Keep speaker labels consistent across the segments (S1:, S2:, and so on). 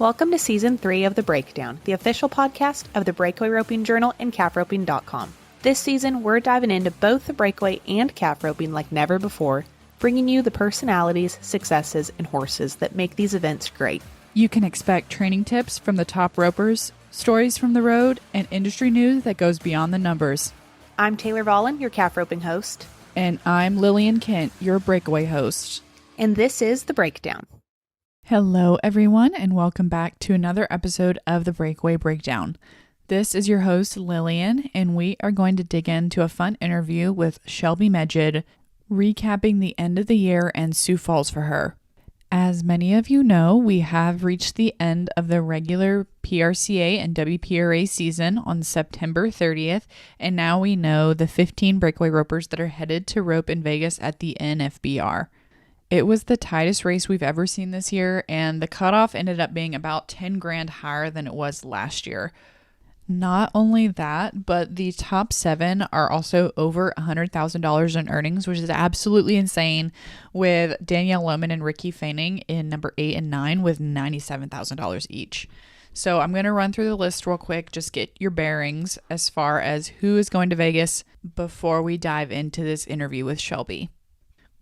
S1: Welcome to Season 3 of The Breakdown, the official podcast of the Breakaway Roping Journal and calfroping.com. This season, we're diving into both the breakaway and calf roping like never before, bringing you the personalities, successes, and horses that make these events great.
S2: You can expect training tips from the top ropers, stories from the road, and industry news that goes beyond the numbers.
S1: I'm Taylor Vollen, your calf roping host.
S2: And I'm Lillian Kent, your breakaway host.
S1: And this is The Breakdown.
S2: Hello, everyone, and welcome back to another episode of the Breakaway Breakdown. This is your host, Lillian, and we are going to dig into a fun interview with Shelby Meged, recapping the end of the year and Sioux Falls for her. As many of you know, we have reached the end of the regular PRCA and WPRA season on September 30th, and now we know the 15 breakaway ropers that are headed to rope in Vegas at the NFBR. It was the tightest race we've ever seen this year, and the cutoff ended up being about 10 grand higher than it was last year. Not only that, but the top 7 are also over $100,000 in earnings, which is absolutely insane, with Danielle Lohman and Ricky Fanning in number 8 and 9 with $97,000 each. So I'm going to run through the list real quick, just get your bearings as far as who is going to Vegas before we dive into this interview with Shelby.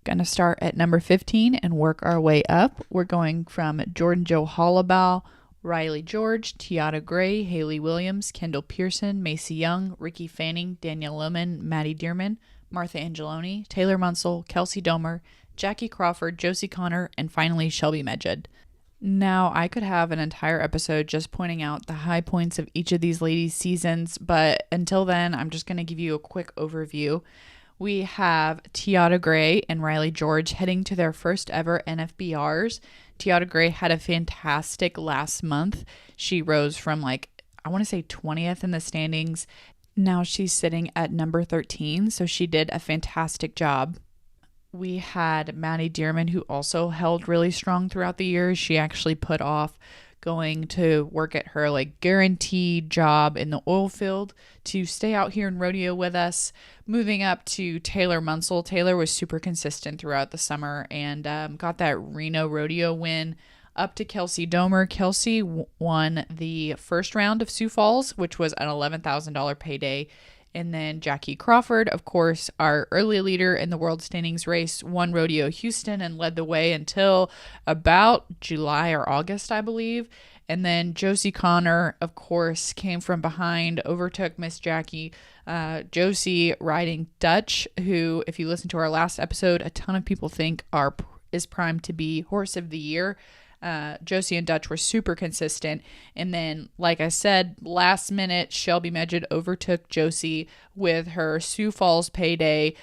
S2: Going to start at number 15 and work our way up. We're going from Jordan Joe Hollabaugh, Riley George, Tiata Gray, Haley Williams, Kendall Pearson, Macy Young, Ricky Fanning, Danielle Lohman, Maddie Dearman, Martha Angeloni, Taylor Munsell, Kelsey Domer, Jackie Crawford, Josie Connor, and finally Shelby Meged. Now, I could have an entire episode just pointing out the high points of each of these ladies' seasons, but until then, I'm just going to give you a quick overview. We have Tiata Gray and Riley George heading to their first ever NFBRs. Tiata Gray had a fantastic last month. She rose from I want to say 20th in the standings. Now she's sitting at number 13, so she did a fantastic job. We had Maddie Dearman, who also held really strong throughout the year. She actually put off going to work at her guaranteed job in the oil field to stay out here in rodeo with us. Moving up to Taylor Munsell. Taylor was super consistent throughout the summer and got that Reno rodeo win. Up to Kelsey Domer. Kelsey won the first round of Sioux Falls, which was an $11,000 payday. And then Jackie Crawford, of course, our early leader in the World Standings race, won Rodeo Houston and led the way until about July or August, I believe. And then Josie Connor, of course, came from behind, overtook Miss Jackie. Josie riding Dutch, who, if you listen to our last episode, a ton of people think is primed to be Horse of the Year. Josie and Dutch were super consistent. And then, like I said, last minute, Shelby Meged overtook Josie with her Sioux Falls payday.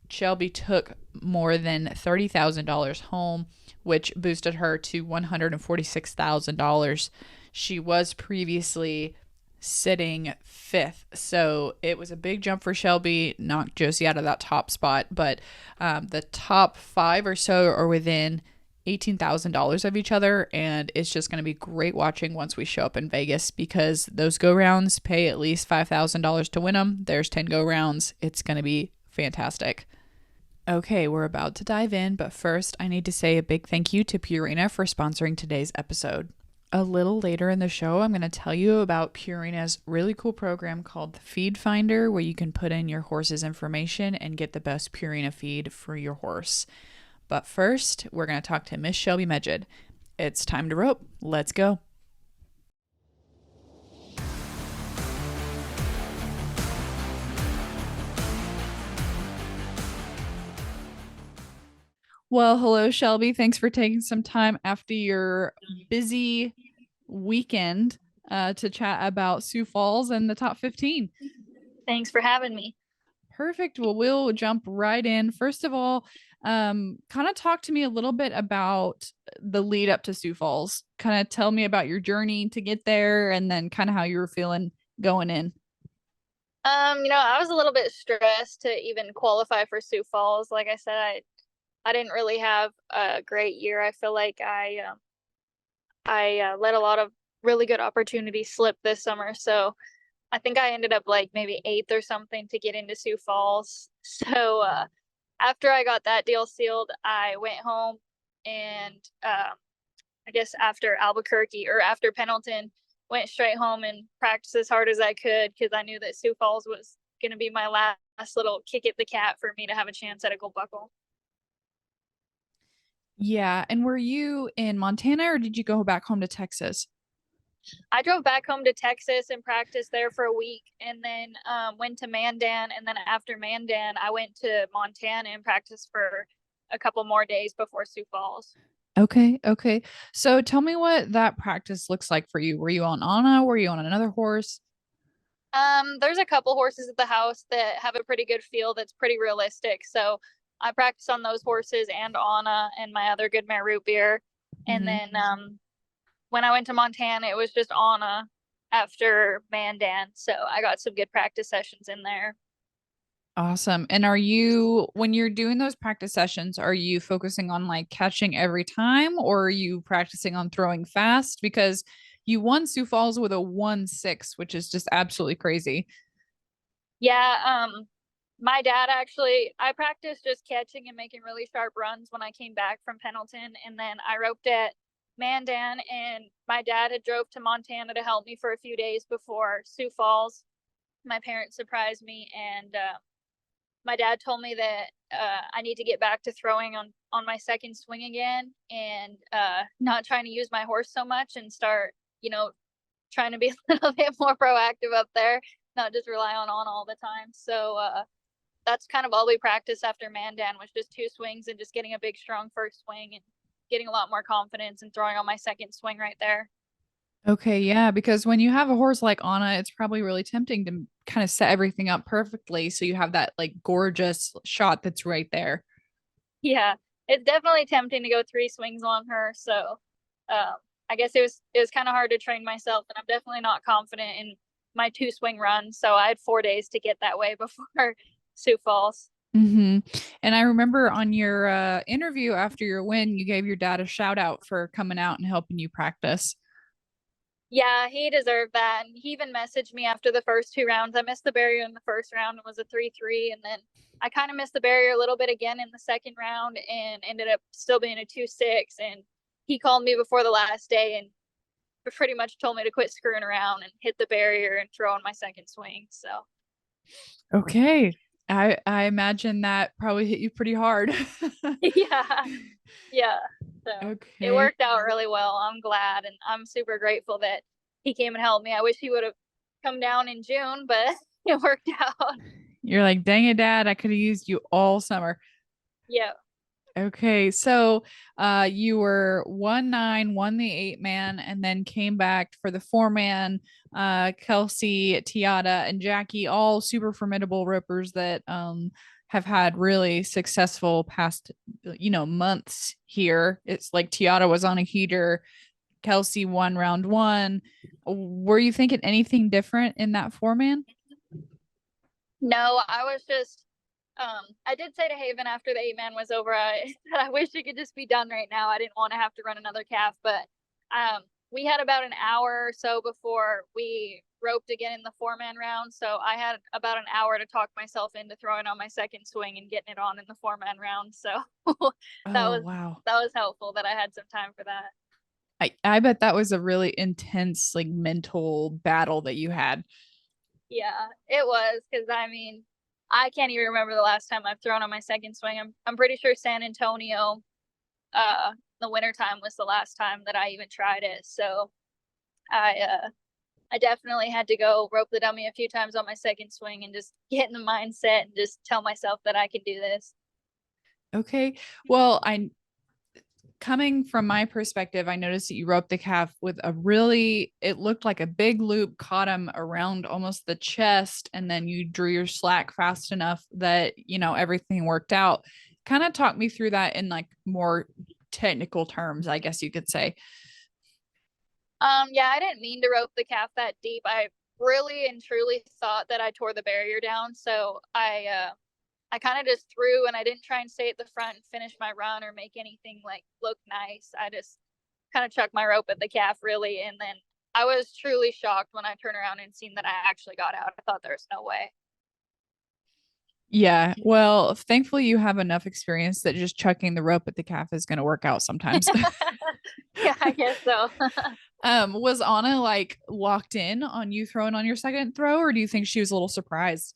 S2: Shelby took more than $30,000 home, which boosted her to $146,000. She was previously sitting 5th, so it was a big jump for Shelby, knocked Josie out of that top spot, but the top 5 or so are within $18,000 of each other, and it's just going to be great watching once we show up in Vegas because those go rounds pay at least $5,000 to win them. There's 10 go rounds. It's going to be fantastic. Okay, we're about to dive in, but first I need to say a big thank you to Purina for sponsoring today's episode. A little later in the show, I'm going to tell you about Purina's really cool program called the Feed Finder, where you can put in your horse's information and get the best Purina feed for your horse. But first, we're going to talk to Miss Shelby Meged. It's time to rope. Let's go. Well, hello, Shelby. Thanks for taking some time after your busy weekend to chat about Sioux Falls and the top 15.
S3: Thanks for having me.
S2: Perfect. Well, we'll jump right in. First of all, kind of talk to me a little bit about the lead up to Sioux Falls. Kind of tell me about your journey to get there and then kind of how you were feeling going in.
S3: I was a little bit stressed to even qualify for Sioux Falls. Like I said, I didn't really have a great year. I feel like I let a lot of really good opportunities slip this summer. So I think I ended up maybe 8th or something to get into Sioux Falls. So after I got that deal sealed, I went home and I guess after Albuquerque or after Pendleton, went straight home and practiced as hard as I could because I knew that Sioux Falls was going to be my last little kick at the cat for me to have a chance at a gold buckle.
S2: Yeah. And were you in Montana or did you go back home to Texas?
S3: I drove back home to Texas and practiced there for a week, and then went to Mandan, and then after Mandan, I went to Montana and practiced for a couple more days before Sioux Falls.
S2: Okay. Okay. So tell me what that practice looks like for you. Were you on Anna? Were you on another horse?
S3: There's a couple horses at the house that have a pretty good feel that's pretty realistic. So I practice on those horses and Anna and my other good mare Root Beer. And
S2: Mhm.
S3: then when I went to Montana, it was just Anna after Mandan. So I got some good practice sessions in there.
S2: Awesome. And are you, when you're doing those practice sessions, are you focusing on like catching every time or are you practicing on throwing fast? Because you won Sioux Falls with a 1-6, which is just absolutely crazy.
S3: Yeah, my dad actually, I practiced just catching and making really sharp runs when I came back from Pendleton, and then I roped at Mandan, and my dad had drove to Montana to help me for a few days before Sioux Falls. My parents surprised me, and my dad told me that I need to get back to throwing on my second swing again, and not trying to use my horse so much and start, trying to be a little bit more proactive up there, not just rely on all the time. So that's kind of all we practiced after Mandan was just 2 swings and just getting a big strong first swing and getting a lot more confidence and throwing on my second swing right there.
S2: Okay, yeah, because when you have a horse like Anna, it's probably really tempting to kind of set everything up perfectly so you have that like gorgeous shot that's right there.
S3: Yeah, it's definitely tempting to go 3 swings on her. So I guess it was kind of hard to train myself, and I'm definitely not confident in my 2 swing run. So I had 4 days to get that way before Sioux Falls.
S2: Hmm. And I remember on your interview after your win, you gave your dad a shout out for coming out and helping you practice.
S3: Yeah, he deserved that. And he even messaged me after the first 2 rounds. I missed the barrier in the first round. It was a 3-3. And then I kind of missed the barrier a little bit again in the second round and ended up still being a 2-6. And he called me before the last day and pretty much told me to quit screwing around and hit the barrier and throw on my second swing. So,
S2: Okay. I imagine that probably hit you pretty hard.
S3: yeah. Yeah. So it
S2: Okay.
S3: worked out really well. I'm glad. And I'm super grateful that he came and helped me. I wish he would have come down in June, but it worked out.
S2: You're like, dang it, dad, I could have used you all summer.
S3: Yeah.
S2: Okay, so you were 1-9, won the 8-man, and then came back for the 4-man. Kelsey, Tiata, and Jackie, all super formidable ropers that have had really successful past, months here. It's like Tiata was on a heater, Kelsey won round one. Were you thinking anything different in that 4-man?
S3: No, I was just I did say to Haven after the 8-man was over, I wish it could just be done right now. I didn't want to have to run another calf, but we had about an hour or so before we roped again in the 4-man round. So I had about an hour to talk myself into throwing on my second swing and getting it on in the 4-man round. So that
S2: Oh,
S3: was
S2: wow.
S3: that was helpful that I had some time for that.
S2: I bet that was a really intense, like mental battle that you had.
S3: Yeah, it was because I mean, I can't even remember the last time I've thrown on my second swing. I'm pretty sure San Antonio, the wintertime was the last time that I even tried it. So I definitely had to go rope the dummy a few times on my second swing and just get in the mindset and just tell myself that I can do this.
S2: Okay. Well, I coming from my perspective, I noticed that you roped the calf with a really, it looked like a big loop caught him around almost the chest, and then you drew your slack fast enough that, everything worked out. Kind of talk me through that in like more technical terms, I guess you could say.
S3: Yeah, I didn't mean to rope the calf that deep. I really and truly thought that I tore the barrier down. So I kind of just threw and I didn't try and stay at the front and finish my run or make anything like look nice. I just kind of chucked my rope at the calf really. And then I was truly shocked when I turned around and seen that I actually got out. I thought there was no way.
S2: Yeah. Well, thankfully you have enough experience that just chucking the rope at the calf is going to work out sometimes.
S3: Yeah, I guess so.
S2: Was Anna like locked in on you throwing on your second throw, or do you think she was a little surprised?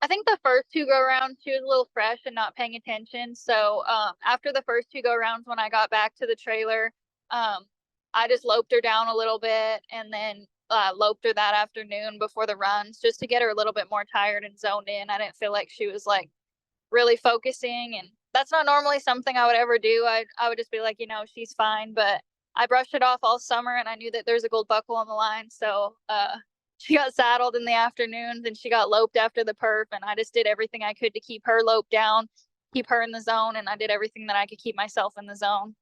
S3: I think the first two go rounds she was a little fresh and not paying attention. So after the first two go rounds, when I got back to the trailer, I just loped her down a little bit and then loped her that afternoon before the runs just to get her a little bit more tired and zoned in. I didn't feel like she was like really focusing, and that's not normally something I would ever do. I would just be like, she's fine, but I brushed it off all summer and I knew that there's a gold buckle on the line. So she got saddled in the afternoons and she got loped after the perf, and I just did everything I could to keep her loped down, keep her in the zone, and I did everything that I could keep myself in the zone.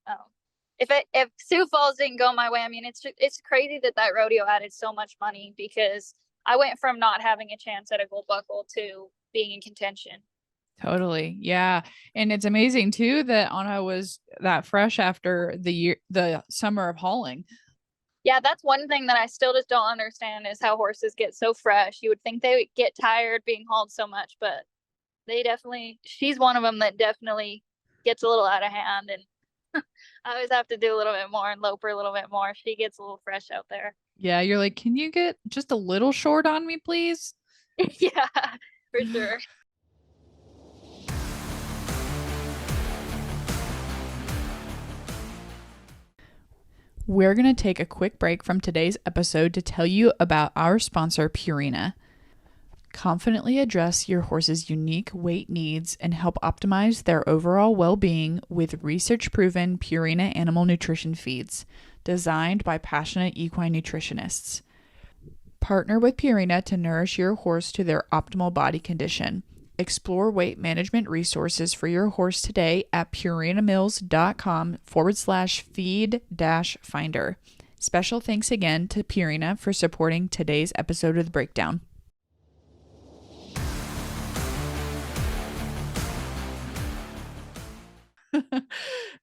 S3: If Sioux Falls didn't go my way, I mean, it's crazy that rodeo added so much money, because I went from not having a chance at a gold buckle to being in contention.
S2: Totally. Yeah. And it's amazing too that Anna was that fresh after the summer of hauling.
S3: Yeah, that's one thing that I still just don't understand is how horses get so fresh. You would think they would get tired being hauled so much, but she's one of them that definitely gets a little out of hand, and I always have to do a little bit more and lope her a little bit more. She gets a little fresh out there.
S2: Yeah. You're like, can you get just a little short on me, please?
S3: Yeah, for sure.
S2: We're going to take a quick break from today's episode to tell you about our sponsor, Purina. Confidently address your horse's unique weight needs and help optimize their overall well-being with research-proven Purina animal nutrition feeds designed by passionate equine nutritionists. Partner with Purina to nourish your horse to their optimal body condition. Explore weight management resources for your horse today at purinamills.com/feed-finder. Special thanks again to Purina for supporting today's episode of The Breakdown.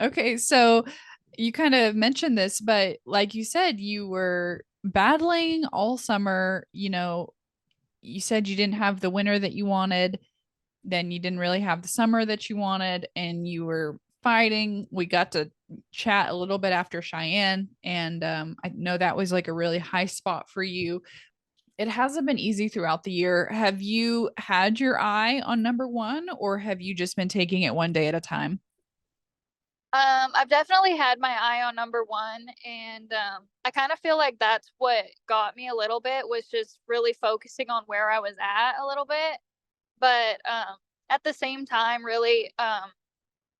S2: Okay, so you kind of mentioned this, but like you said, you were battling all summer. You said you didn't have the winter that you wanted. Then you didn't really have the summer that you wanted, and you were fighting. We got to chat a little bit after Cheyenne, and I know that was like a really high spot for you. It hasn't been easy throughout the year. Have you had your eye on number one, or have you just been taking it one day at a time?
S3: I've definitely had my eye on number one, and I kind of feel like that's what got me a little bit, was just really focusing on where I was at a little bit. But at the same time, really, I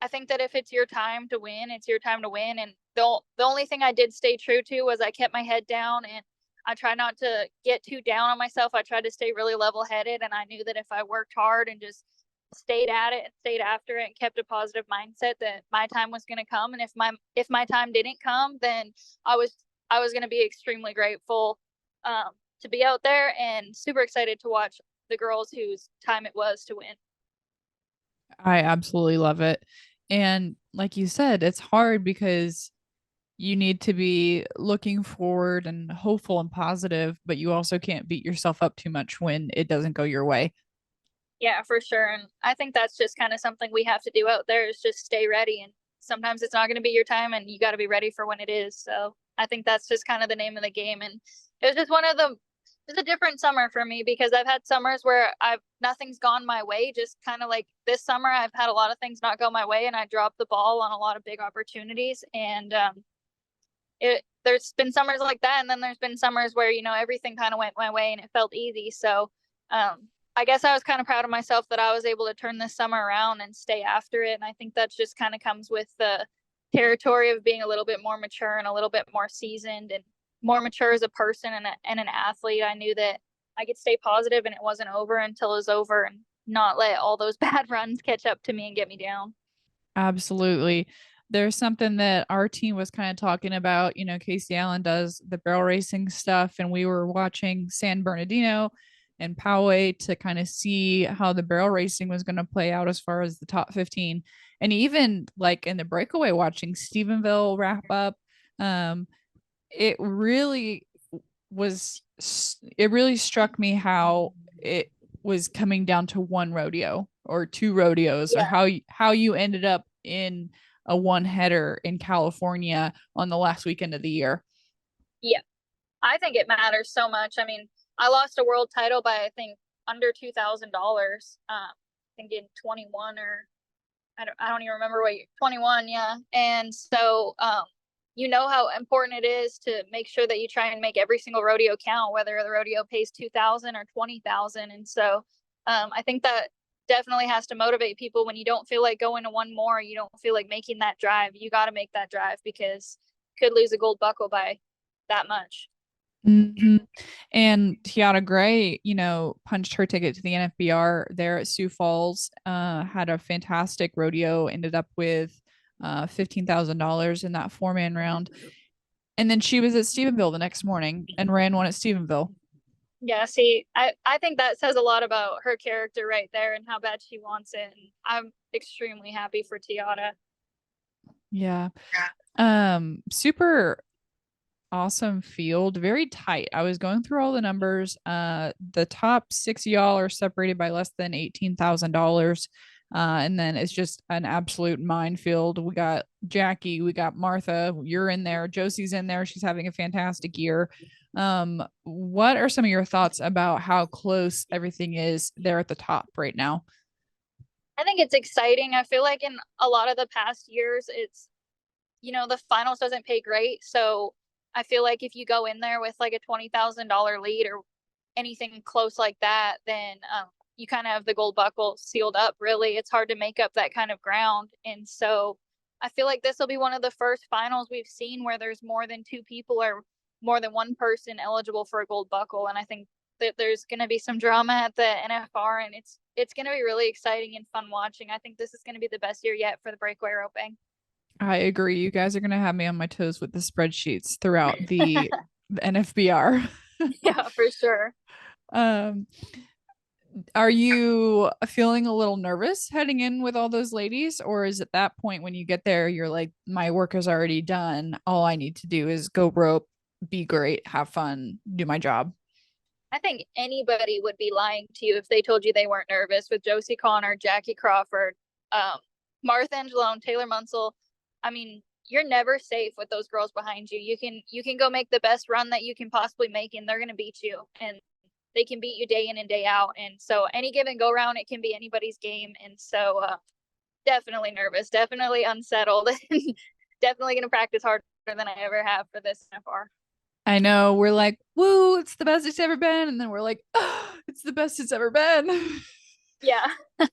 S3: think that if it's your time to win, it's your time to win. And the only thing I did stay true to was I kept my head down, and I try not to get too down on myself. I tried to stay really level headed, and I knew that if I worked hard and just stayed at it and stayed after it and kept a positive mindset, that my time was going to come. And if my time didn't come, then I was going to be extremely grateful to be out there, and super excited to watch the girls whose time it was to win.
S2: I absolutely love it. And like you said, it's hard because you need to be looking forward and hopeful and positive, but you also can't beat yourself up too much when it doesn't go your way.
S3: Yeah, for sure. And I think that's just kind of something we have to do out there, is just stay ready. And sometimes it's not going to be your time, and you got to be ready for when it is. So I think that's just kind of the name of the game. And it was just it's a different summer for me, because I've had summers where nothing's gone my way. Just kind of like this summer, I've had a lot of things not go my way, and I dropped the ball on a lot of big opportunities. And there's been summers like that, and then there's been summers where everything kind of went my way and it felt easy. So I guess I was kind of proud of myself that I was able to turn this summer around and stay after it. And I think that just kind of comes with the territory of being a little bit more mature and a little bit more seasoned and more mature as a person and an athlete. I knew that I could stay positive and it wasn't over until it was over, and not let all those bad runs catch up to me and get me down.
S2: Absolutely. There's something that our team was kind of talking about. Casey Allen does the barrel racing stuff, and we were watching San Bernardino and Poway to kind of see how the barrel racing was going to play out as far as the top 15. And even like in the breakaway, watching Stephenville wrap up, it really struck me how it was coming down to one rodeo or two rodeos,
S3: Yeah.
S2: or how you ended up in a one header in California on the last weekend of the year.
S3: Yeah, I think it matters so much. I mean, I lost a world title by, I think, under $2,000. I think in 21 or I don't even remember what 21. Yeah. And so, you know how important it is to make sure that you try and make every single rodeo count, whether the rodeo pays 2,000 or 20,000. And so, I think that definitely has to motivate people when you don't feel like going to one more, you don't feel like making that drive. You got to make that drive because you could lose a gold buckle by that much.
S2: Mm-hmm. And Tiara Gray, punched her ticket to the NFBR there at Sioux Falls, had a fantastic rodeo, ended up with $15,000 in that 4-man round. And then she was at Stephenville the next morning and ran one at Stephenville.
S3: Yeah, see, I think that says a lot about her character right there and how bad she wants it. And I'm extremely happy for Tiara.
S2: Yeah. Super awesome field, very tight. I was going through all the numbers. The top 6 of y'all are separated by less than $18,000. And then it's just an absolute minefield. We got Jackie, we got Martha, you're in there, Josie's in there, she's having a fantastic year. What are some of your thoughts about how close everything is there at the top right now?
S3: I think it's exciting. I feel like in a lot of the past years, it's, the finals doesn't pay great. So I feel like if you go in there with like a $20,000 lead or anything close like that, then you kind of have the gold buckle sealed up. Really, it's hard to make up that kind of ground. And so I feel like this will be one of the first finals we've seen where there's more than two people or more than one person eligible for a gold buckle. And I think that there's going to be some drama at the NFR, and it's going to be really exciting and fun watching. I think this is going to be the best year yet for the breakaway roping.
S2: I agree. You guys are going to have me on my toes with the spreadsheets throughout the NFBR.
S3: Yeah, for sure.
S2: Um, are you feeling a little nervous heading in with all those ladies, or is it that point when you get there, you're like, my work is already done. All I need to do is go rope, be great, have fun, do my job?
S3: I think anybody would be lying to you if they told you they weren't nervous with Josie Connor, Jackie Crawford, Martha Angelone, Taylor Munsell. I mean, you're never safe with those girls behind you. You can go make the best run that you can possibly make, and they're going to beat you. And they can beat you day in and day out. And so any given go round, it can be anybody's game. And so definitely nervous, definitely unsettled, and definitely going to practice harder than I ever have for this NFR.
S2: I know we're like, woo, it's the best it's ever been. And then we're like, oh, it's the best it's ever been.
S3: Yeah.
S2: No,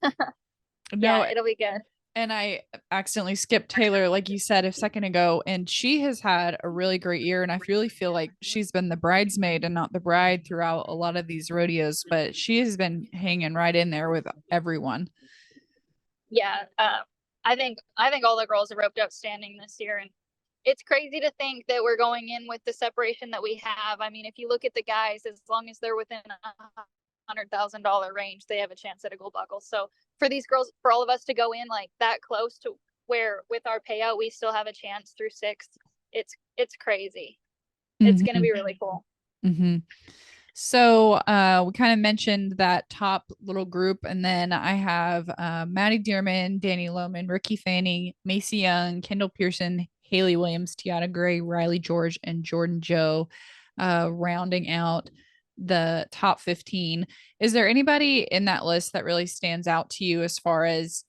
S3: yeah, it'll be good.
S2: And I accidentally skipped Taylor, like you said a second ago, and she has had a really great year. And I really feel like she's been the bridesmaid and not the bride throughout a lot of these rodeos, but she has been hanging right in there with everyone.
S3: Yeah, I think all the girls are roped outstanding this year, and it's crazy to think that we're going in with the separation that we have. I mean, if you look at the guys, as long as they're within $100,000 range, they have a chance at a gold buckle. So for these girls, for all of us to go in like that close to where with our payout we still have a chance through sixth, it's crazy. It's going to be really cool.
S2: Mm-hmm. So we kind of mentioned that top little group, and then I have Maddie Dearman, Danny Lohman, Ricky Fanning, Macy Young, Kendall Pearson, Haley Williams, Tiana Gray, Riley George, and Jordan Joe, rounding out the top 15. Is there anybody in that list that really stands out to you as far as,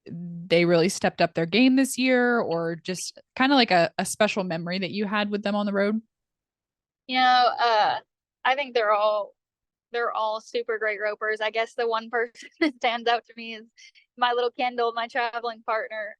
S2: they really stepped up their game this year, or just kind of like a special memory that you had with them on the road?
S3: I think they're all super great ropers. I guess the one person that stands out to me is my little Kendall, my traveling partner.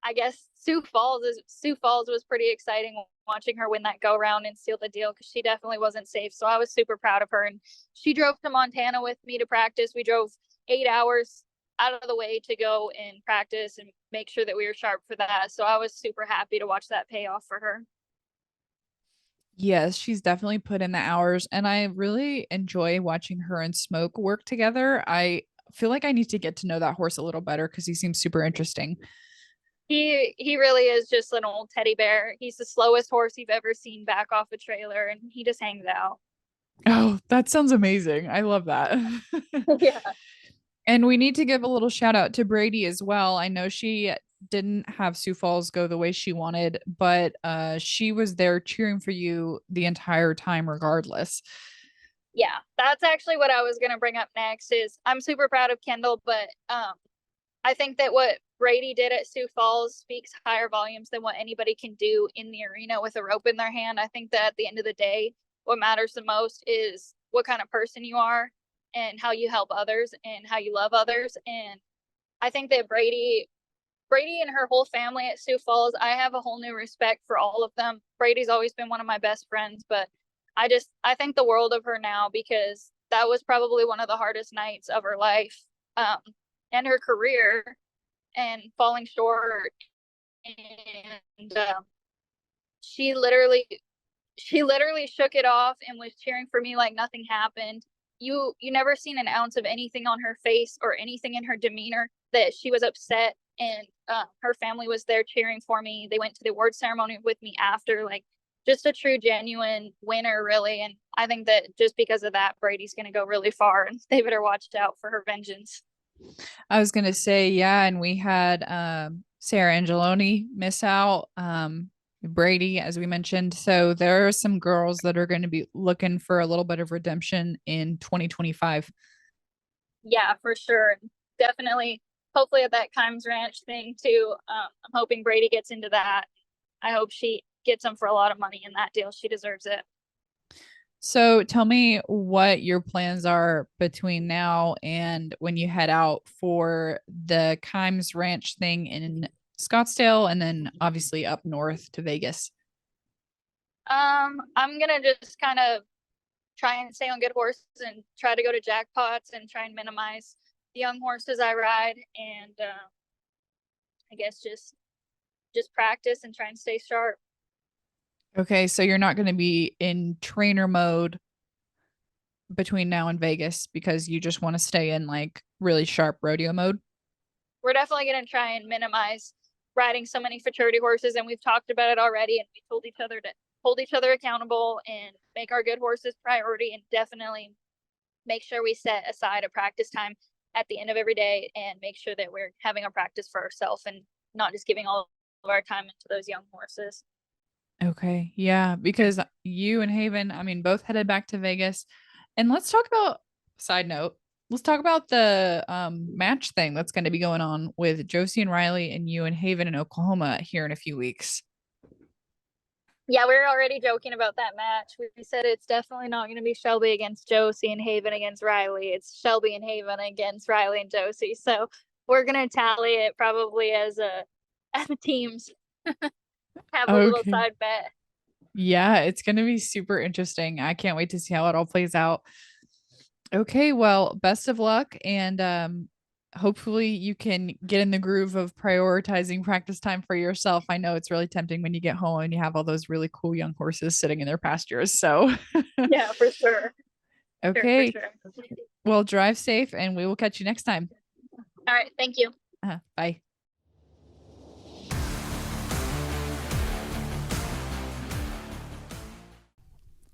S3: I guess Sioux Falls was pretty exciting watching her win that go round and seal the deal, because she definitely wasn't safe. So I was super proud of her, and she drove to Montana with me to practice. We drove 8 hours out of the way to go and practice and make sure that we were sharp for that. So I was super happy to watch that pay off for her.
S2: Yes, she's definitely put in the hours, and I really enjoy watching her and Smoke work together. I feel like I need to get to know that horse a little better because he seems super interesting.
S3: He really is just an old teddy bear. He's the slowest horse you've ever seen back off a trailer, and he just hangs out.
S2: Oh, that sounds amazing. I love that.
S3: Yeah.
S2: And we need to give a little shout out to Brady as well. I know she didn't have Sioux Falls go the way she wanted, but she was there cheering for you the entire time regardless.
S3: Yeah, that's actually what I was going to bring up next is I'm super proud of Kendall, but I think that what Brady did at Sioux Falls speaks higher volumes than what anybody can do in the arena with a rope in their hand. I think that at the end of the day, what matters the most is what kind of person you are and how you help others and how you love others. And I think that Brady and her whole family at Sioux Falls, I have a whole new respect for all of them. Brady's always been one of my best friends, but I think the world of her now because that was probably one of the hardest nights of her life and her career and falling short. And she literally shook it off and was cheering for me like nothing happened. You never seen an ounce of anything on her face or anything in her demeanor that she was upset. And her family was there cheering for me. They went to the award ceremony with me after, like just a true, genuine winner, really. And I think that just because of that, Brady's going to go really far, and they better watch out for her vengeance.
S2: I was gonna say, yeah, and we had Sarah Angeloni miss out, Brady, as we mentioned. So there are some girls that are going to be looking for a little bit of redemption in 2025.
S3: Yeah, for sure. Definitely. Hopefully at that Kimes Ranch thing too. I'm hoping Brady gets into that. I hope she gets him for a lot of money in that deal. She deserves it.
S2: So tell me what your plans are between now and when you head out for the Kimes Ranch thing in Scottsdale and then obviously up north to Vegas.
S3: I'm gonna just kind of try and stay on good horses and try to go to jackpots and try and minimize the young horses I ride, and I guess just practice and try and stay sharp.
S2: Okay, so you're not going to be in trainer mode between now and Vegas because you just want to stay in like really sharp rodeo mode.
S3: We're definitely going to try and minimize riding so many futurity horses, and we've talked about it already, and we told each other to hold each other accountable and make our good horses priority, and definitely make sure we set aside a practice time at the end of every day and make sure that we're having a practice for ourselves and not just giving all of our time into those young horses.
S2: Okay. Yeah, because you and Haven, I mean, both headed back to Vegas. And let's talk about side note. Let's talk about the match thing that's going to be going on with Josie and Riley and you and Haven in Oklahoma here in a few weeks.
S3: Yeah, we were already joking about that match. We said it's definitely not going to be Shelby against Josie and Haven against Riley. It's Shelby and Haven against Riley and Josie. So we're going to tally it probably as a teams. Have a little
S2: Okay.
S3: side bet.
S2: Yeah, it's going to be super interesting. I can't wait to see how it all plays out. Okay, well, best of luck and hopefully you can get in the groove of prioritizing practice time for yourself. I know it's really tempting when you get home and you have all those really cool young horses sitting in their pastures. So,
S3: Yeah, for sure.
S2: okay.
S3: Sure.
S2: Well, drive safe and we will catch you next time.
S3: All right. Thank you.
S2: Bye.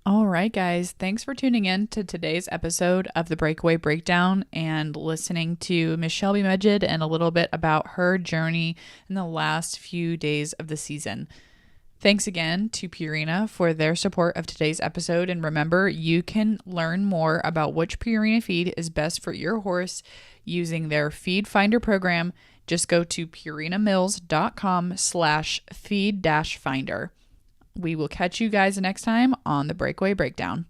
S2: All right, guys. Thanks for tuning in to today's episode of the Breakaway Breakdown and listening to Miss Shelby Meged and a little bit about her journey in the last few days of the season. Thanks again to Purina for their support of today's episode. And remember, you can learn more about which Purina feed is best for your horse using their Feed Finder program. Just go to purinamills.com/feed-finder. We will catch you guys next time on the Breakaway Breakdown.